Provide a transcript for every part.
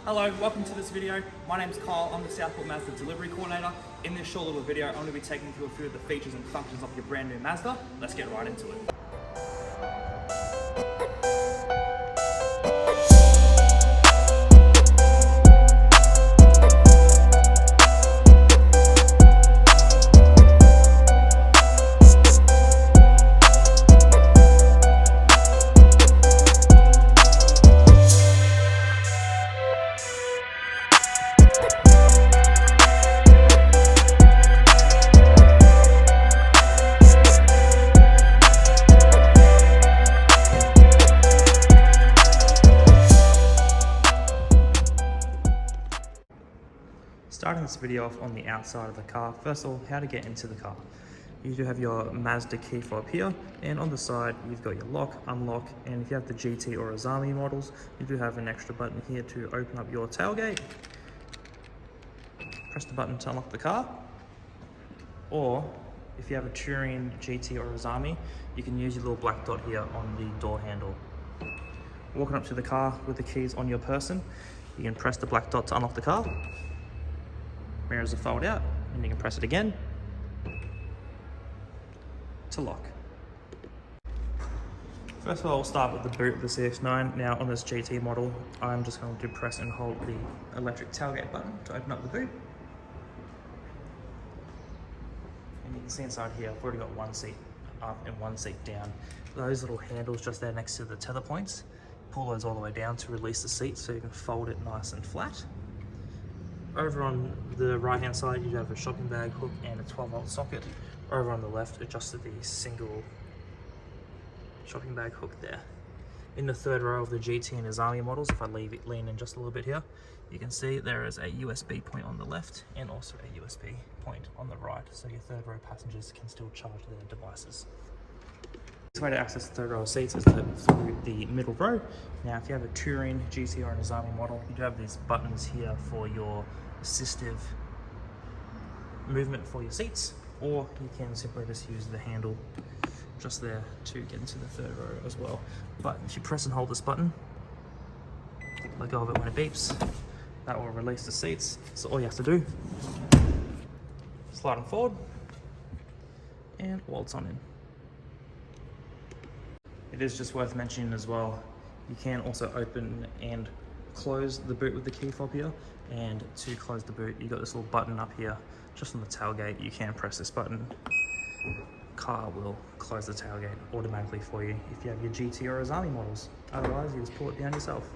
Hello, welcome to this video. My name's Kyle, I'm the Southport Mazda delivery coordinator. In this short little video, I'm going to be taking you through a few of the features and functions of your brand new Mazda. Let's get right into it. Starting this video off on the outside of the car, first of all, how to get into the car. You do have your Mazda key fob here, and on the side you've got your lock, unlock, and if you have the GT or Azami models, you do have an extra button here to open up your tailgate. Press the button to unlock the car, or if you have a Touring, GT or Azami, you can use your little black dot here on the door handle. Walking up to the car with the keys on your person, you can press the black dot to unlock the car. Mirrors will fold out, and you can press it again to lock. First of all, we'll start with the boot of the CX-9. Now on this GT model, I'm just going to press and hold the electric tailgate button to open up the boot. And you can see inside here, I've already got one seat up and one seat down. Those little handles just there next to the tether points, pull those all the way down to release the seat so you can fold it nice and flat. Over on the right hand side, you have a shopping bag hook and a 12-volt socket. Over on the left, adjusted the single shopping bag hook there. In the third row of the GT and Azami models, if I lean in just a little bit here, you can see there is a USB point on the left and also a USB point on the right, so your third row passengers can still charge their devices. The way to access the third row of seats is through the middle row. Now, if you have a Touring, GT or an Azami model, you do have these buttons here for your assistive movement for your seats, or you can simply just use the handle just there to get into the third row as well. But if you press and hold this button, let go of it when it beeps, that will release the seats. So all you have to do, slide them forward and waltz on in. It is just worth mentioning as well, you can also open and close the boot with the key fob here, and to close the boot you've got this little button up here just on the tailgate. You can press this button, car will close the tailgate automatically for you if you have your GT or Azami models. Otherwise you just pull it down yourself.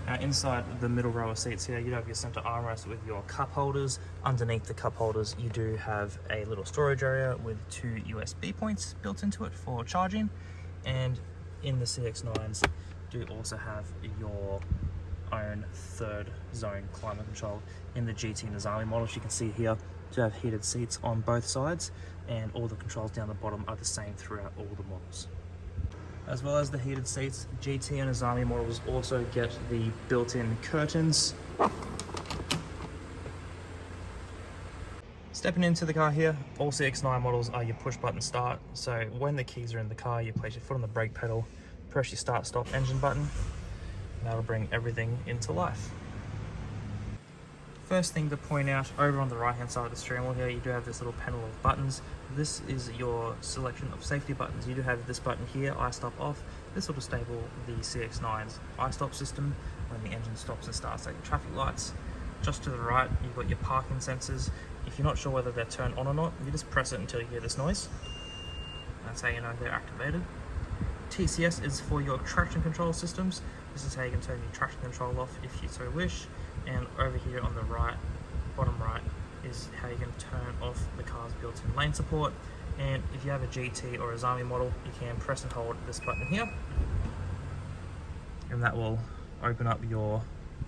Now inside the middle row of seats here, you have your center armrest with your cup holders. Underneath the cup holders you do have a little storage area with 2 USB points built into it for charging. And in the CX-9s do also have your own third zone climate control. In the GT and Azami models, you can see here, do have heated seats on both sides, and all the controls down the bottom are the same throughout all the models. As well as the heated seats, GT and Azami models also get the built-in curtains. Stepping into the car here, all CX-9 models are your push button start. So when the keys are in the car, you place your foot on the brake pedal, press your start stop engine button, and that'll bring everything into life. First thing to point out, over on the right hand side of the steering wheel here, you do have this little panel of buttons. This is your selection of safety buttons. You do have this button here, I-stop off. This will disable the CX-9's I-stop system when the engine stops and starts at traffic lights. Just to the right, you've got your parking sensors. If you're not sure whether they're turned on or not, you just press it until you hear this noise. That's how you know they're activated. TCS is for your traction control systems. This is how you can turn your traction control off if you so wish. And over here on the right, bottom right, is how you can turn off the car's built-in lane support. And if you have a GT or Azami model, you can press and hold this button here, and that will open up your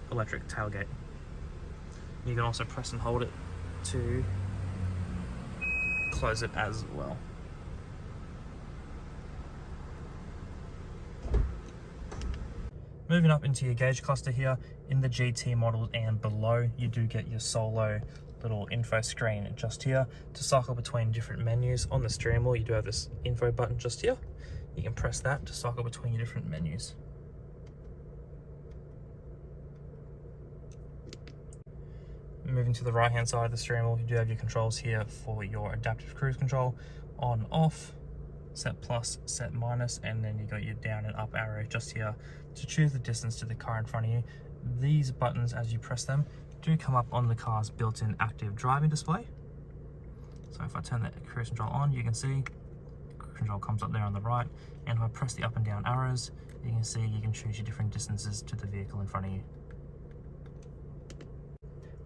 electric tailgate. You can also press and hold it to close it as well. Moving up into your gauge cluster here, in the GT models and below, you do get your solo little info screen just here to cycle between different menus. On the steering wheel, you do have this info button just here. You can press that to cycle between your different menus. Moving to the right hand side of the steering wheel, you do have your controls here for your adaptive cruise control, on, off, set plus, set minus, and then you got your down and up arrow just here to choose the distance to the car in front of you. These buttons, as you press them, do come up on the car's built-in active driving display. So if I turn the cruise control on, you can see cruise control comes up there on the right, and if I press the up and down arrows, you can see you can choose your different distances to the vehicle in front of you.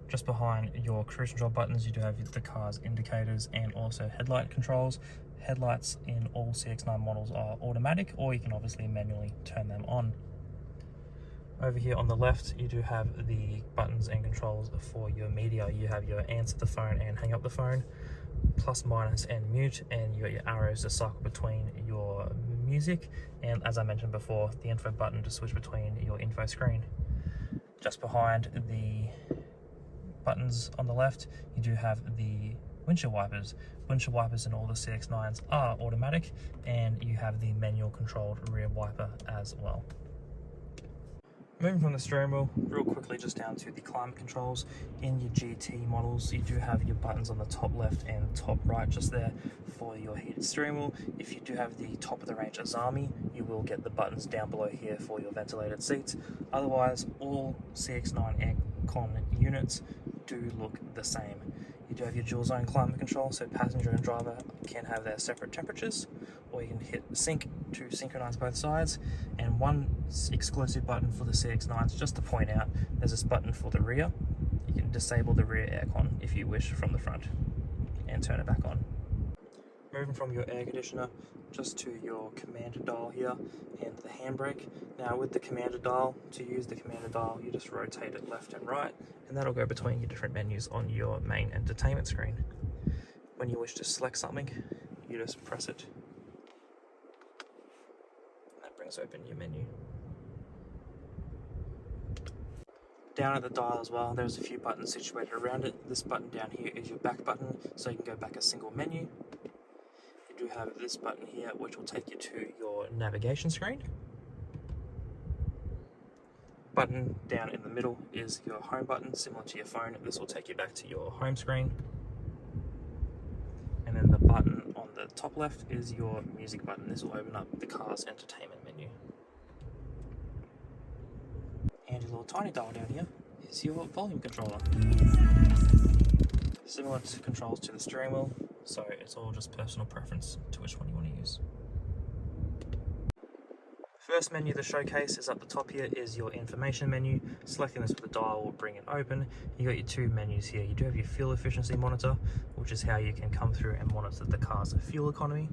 Just behind your cruise control buttons, you do have the car's indicators and also headlight controls. Headlights in all CX-9 models are automatic, or you can obviously manually turn them on. Over here on the left, you do have the buttons and controls for your media. You have your answer the phone and hang up the phone, plus, minus, and mute, and you got your arrows to cycle between your music, and as I mentioned before, the info button to switch between your info screen. Just behind the buttons on the left, you do have the windshield wipers. Windshield wipers in all the CX-9s are automatic, and you have the manual controlled rear wiper as well. Moving from the steering wheel, real quickly just down to the climate controls. In your GT models, you do have your buttons on the top left and top right just there for your heated steering wheel. If you do have the top of the range Azami, you will get the buttons down below here for your ventilated seats. Otherwise, all CX-9 aircon units do look the same. You do have your dual zone climate control, so passenger and driver can have their separate temperatures, or you can hit sync to synchronize both sides. And one exclusive button for the CX-9s, just to point out, there's this button for the rear. You can disable the rear aircon if you wish from the front and turn it back on. Moving from your air conditioner just to your commander dial here and the handbrake. Now with the commander dial, to use the commander dial, you just rotate it left and right, and that'll go between your different menus on your main entertainment screen. When you wish to select something, you just press it. That brings open your menu. Down at the dial as well, there's a few buttons situated around it. This button down here is your back button, so you can go back a single menu. You do have this button here, which will take you to your navigation screen. Button down in the middle is your home button, similar to your phone. This will take you back to your home screen. And then the button on the top left is your music button. This will open up the car's entertainment menu. And your little tiny dial down here is your volume controller. Similar to controls to the steering wheel, so it's all just personal preference to which one you want to use. First menu to showcase is up the top here is your information menu. Selecting this with the dial will bring it open. You got your two menus here. You do have your fuel efficiency monitor, which is how you can come through and monitor the car's fuel economy.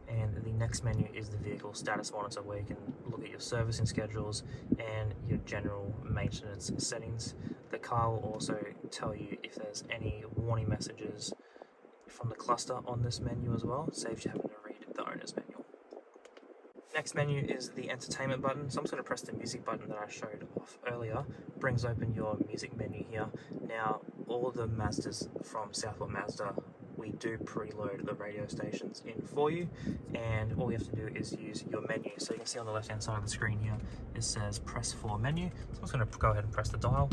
And the next menu is the vehicle status monitor, where you can look at your servicing schedules and your general maintenance settings. The car will also tell you if there's any warning messages from the cluster on this menu as well. Saves you having to read the owner's manual. Next menu is the entertainment button. So I'm just going to press the music button that I showed off earlier. Brings open your music menu here. Now, all the Mazdas from Southport Mazda, we do preload the radio stations in for you, and all you have to do is use your menu. So you can see on the left hand side of the screen here, it says press for menu. So I'm just going to go ahead and press the dial.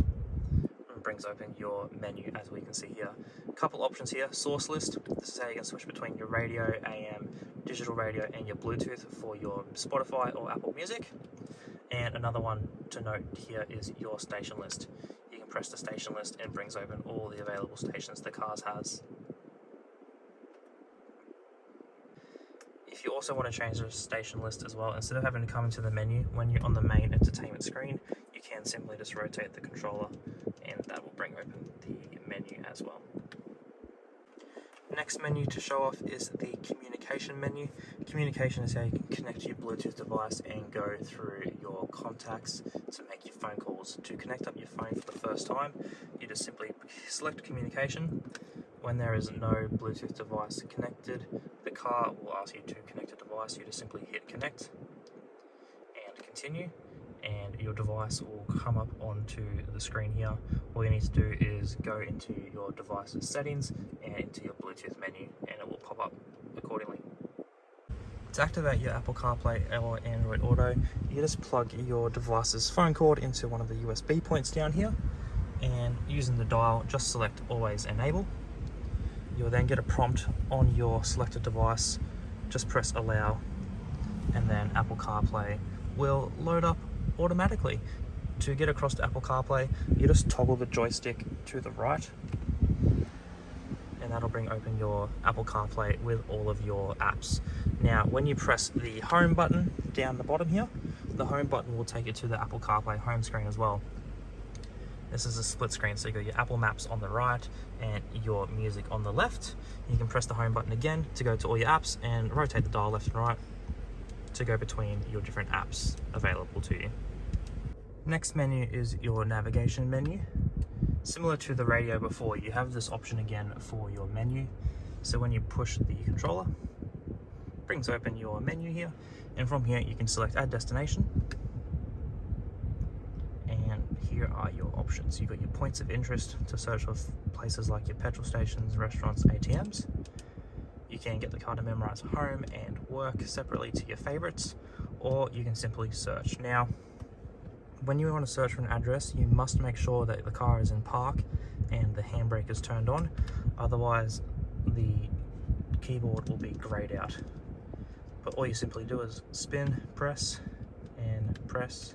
It brings open your menu, as we can see here. A couple options here. Source list. This is how you can switch between your radio, AM, digital radio, and your Bluetooth for your Spotify or Apple Music. And another one to note here is your station list. You can press the station list and it brings open all the available stations the car has. If you also want to change the station list as well, instead of having to come into the menu, when you're on the main entertainment screen, you can simply just rotate the controller and that will bring open the menu as well. Next menu to show off is the communication menu. Communication is how you can connect to your Bluetooth device and go through your contacts to make your phone calls. To connect up your phone for the first time, you just simply select communication. When there is no Bluetooth device connected, the car will ask you to connect a device. You just simply hit connect and continue, and your device will come up onto the screen here. All you need to do is go into your device's settings and into your Bluetooth menu, and it will pop up accordingly. To activate your Apple CarPlay or Android Auto, you just plug your device's phone cord into one of the USB points down here, and using the dial, just select always enable. You'll then get a prompt on your selected device. Just press allow, and then Apple CarPlay will load up automatically. To get across to Apple CarPlay, you just toggle the joystick to the right, and that'll bring open your Apple CarPlay with all of your apps. Now, when you press the home button down the bottom here, the home button will take you to the Apple CarPlay home screen as well. This is a split screen, so you got your Apple Maps on the right and your music on the left. You can press the home button again to go to all your apps and rotate the dial left and right to go between your different apps available to you. Next menu is your navigation menu. Similar to the radio before, you have this option again for your menu. So when you push the controller, it brings open your menu here, and from here you can select add destination. And here are your options. You've got your points of interest to search for places like your petrol stations, restaurants, ATMs. You can get the car to memorize home and work separately to your favorites, or you can simply search. Now, when you want to search for an address, you must make sure that the car is in park and the handbrake is turned on. Otherwise, the keyboard will be grayed out. But all you simply do is spin, press, and press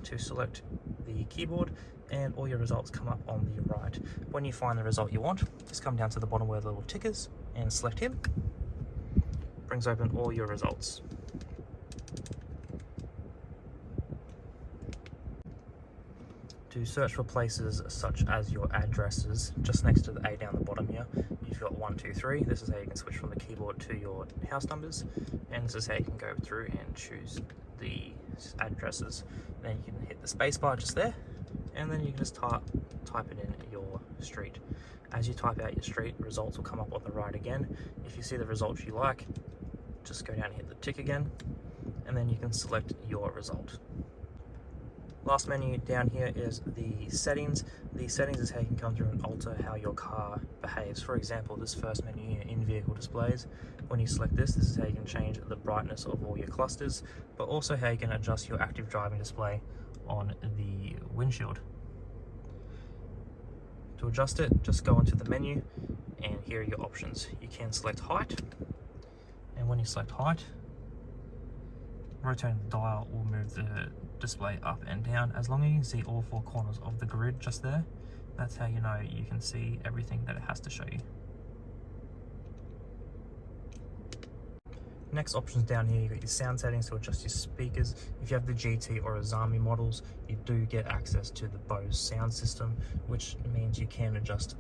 to select the keyboard, and all your results come up on the right. When you find the result you want, just come down to the bottom where the little tick is and select him. Brings open all your results. To search for places such as your addresses, just next to the A down the bottom here, you've got 1, 2, 3. This is how you can switch from the keyboard to your house numbers, and this is how you can go through and choose the addresses. Then you can hit the spacebar just there, and then you can just type it in your street. As you type out your street, results will come up on the right again. If you see the results you like, just go down and hit the tick again, and then you can select your result. Last menu down here is the settings. The settings is how you can come through and alter how your car behaves. For example, this first menu here, in-vehicle displays. When you select this is how you can change the brightness of all your clusters, but also how you can adjust your active driving display on the windshield. To adjust it, just go into the menu, and here are your options. You can select height, and when you select height, rotating the dial will move the display up and down. As long as you can see all 4 corners of the grid just there, that's how you know you can see everything that it has to show you. Next options down here, you've got your sound settings to adjust your speakers. If you have the GT or Azami models, you do get access to the Bose sound system, which means you can adjust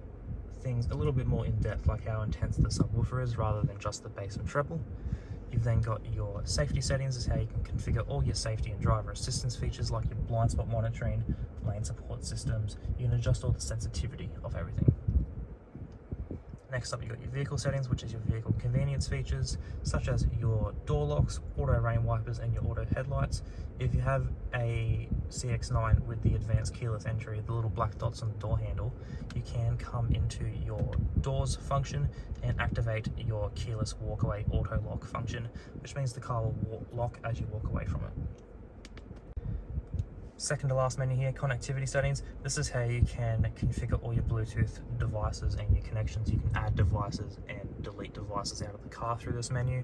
things a little bit more in depth, like how intense the subwoofer is rather than just the bass and treble. You've then got your safety settings, is how you can configure all your safety and driver assistance features like your blind spot monitoring, lane support systems. You can adjust all the sensitivity of everything. Next up, you've got your vehicle settings, which is your vehicle convenience features, such as your door locks, auto rain wipers, and your auto headlights. If you have a CX-9 with the advanced keyless entry, the little black dots on the door handle, you can come into your doors function and activate your keyless walkaway auto lock function, which means the car will lock as you walk away from it. Second to last menu here, connectivity settings. This is how you can configure all your Bluetooth devices and your connections. You can add devices and delete devices out of the car through this menu.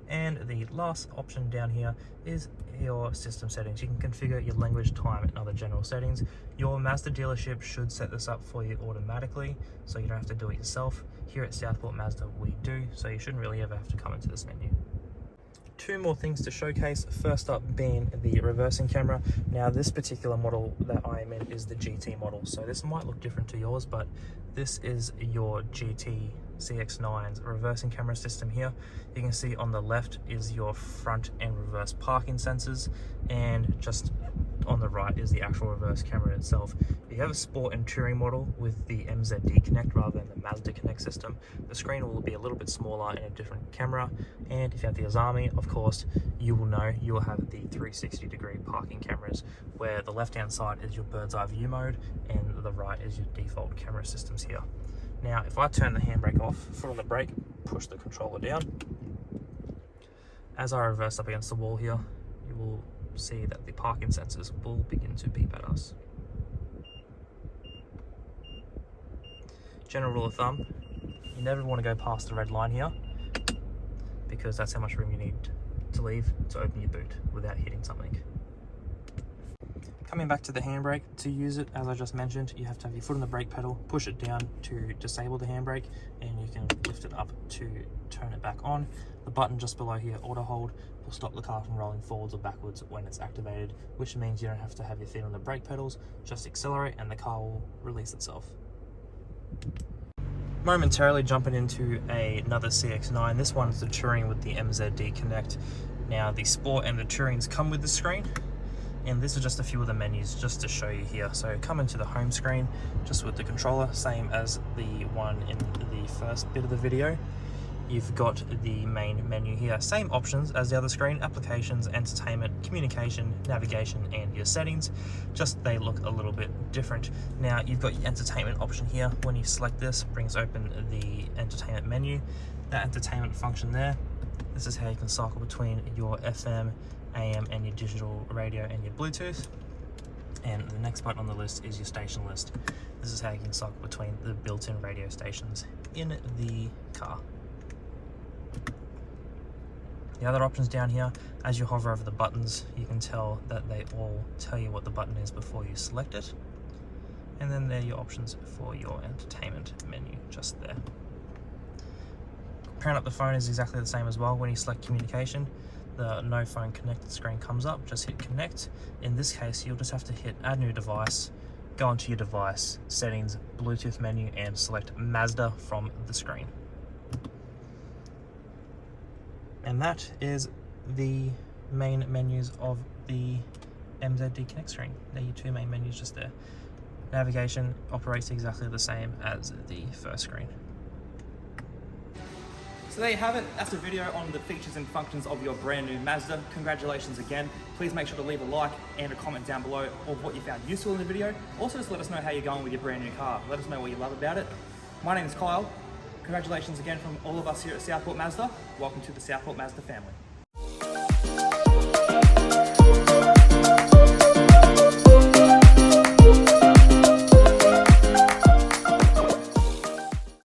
And the last option down here is your system settings. You can configure your language, time, and other general settings. Your Mazda dealership should set this up for you automatically, so you don't have to do it yourself. Here at Southport Mazda, we do, so you shouldn't really ever have to come into this menu. 2 more things to showcase. First up being the reversing camera. Now this particular model that I am in is the GT model, so this might look different to yours, but this is your GT CX-9's reversing camera system here. You can see on the left is your front and reverse parking sensors, and just on the right is the actual reverse camera itself. If you have a sport and touring model with the MZD Connect rather than the Mazda Connect system, the screen will be a little bit smaller and a different camera. And if you have the Azami, of course, you will know you will have the 360-degree parking cameras, where the left-hand side is your bird's eye view mode and the right is your default camera systems here. Now, if I turn the handbrake off, foot on the brake, push the controller down, as I reverse up against the wall here, you will see that the parking sensors will begin to beep at us. general rule of thumb, you never want to go past the red line here, because that's how much room you need to leave to open your boot without hitting something. Coming back to the handbrake, to use it, as I just mentioned, you have to have your foot on the brake pedal, push it down to disable the handbrake, and you can lift it up to turn it back on. The button just below here, auto hold, will stop the car from rolling forwards or backwards when it's activated, which means you don't have to have your feet on the brake pedals, just accelerate and the car will release itself. Momentarily jumping into another CX-9. This one's the Touring with the MZD Connect. Now the Sport and the Tourings come with the screen, and this is just a few of the menus just to show you here. So come into the home screen just with the controller, same as the one in the first bit of the video. You've got the main menu here, same options as the other screen: applications, entertainment, communication, navigation, and your settings, just they look a little bit different. Now you've got your entertainment option here. When you select this, brings open the entertainment menu. That entertainment function there, this is how you can cycle between your FM, AM, and your digital radio and your Bluetooth. And the next button on the list is your station list. This is how you can cycle between the built-in radio stations in the car. The other options down here, as you hover over the buttons, you can tell that they all tell you what the button is before you select it. And then there are your options for your entertainment menu, just there. Pairing up the phone is exactly the same as well. When you select communication, the no phone connected screen comes up, just hit connect. In this case, you'll just have to hit add new device, go into your device, settings, Bluetooth menu, and select Mazda from the screen. And that is the main menus of the MZD Connect screen. They're your two main menus just there. Navigation operates exactly the same as the first screen. So there you have it. That's a video on the features and functions of your brand new Mazda. Congratulations again. Please make sure to leave a like and a comment down below of what you found useful in the video. Also, just let us know how you're going with your brand new car. Let us know what you love about it. My name is Kyle. Congratulations again from all of us here at Southport Mazda. Welcome to the Southport Mazda family.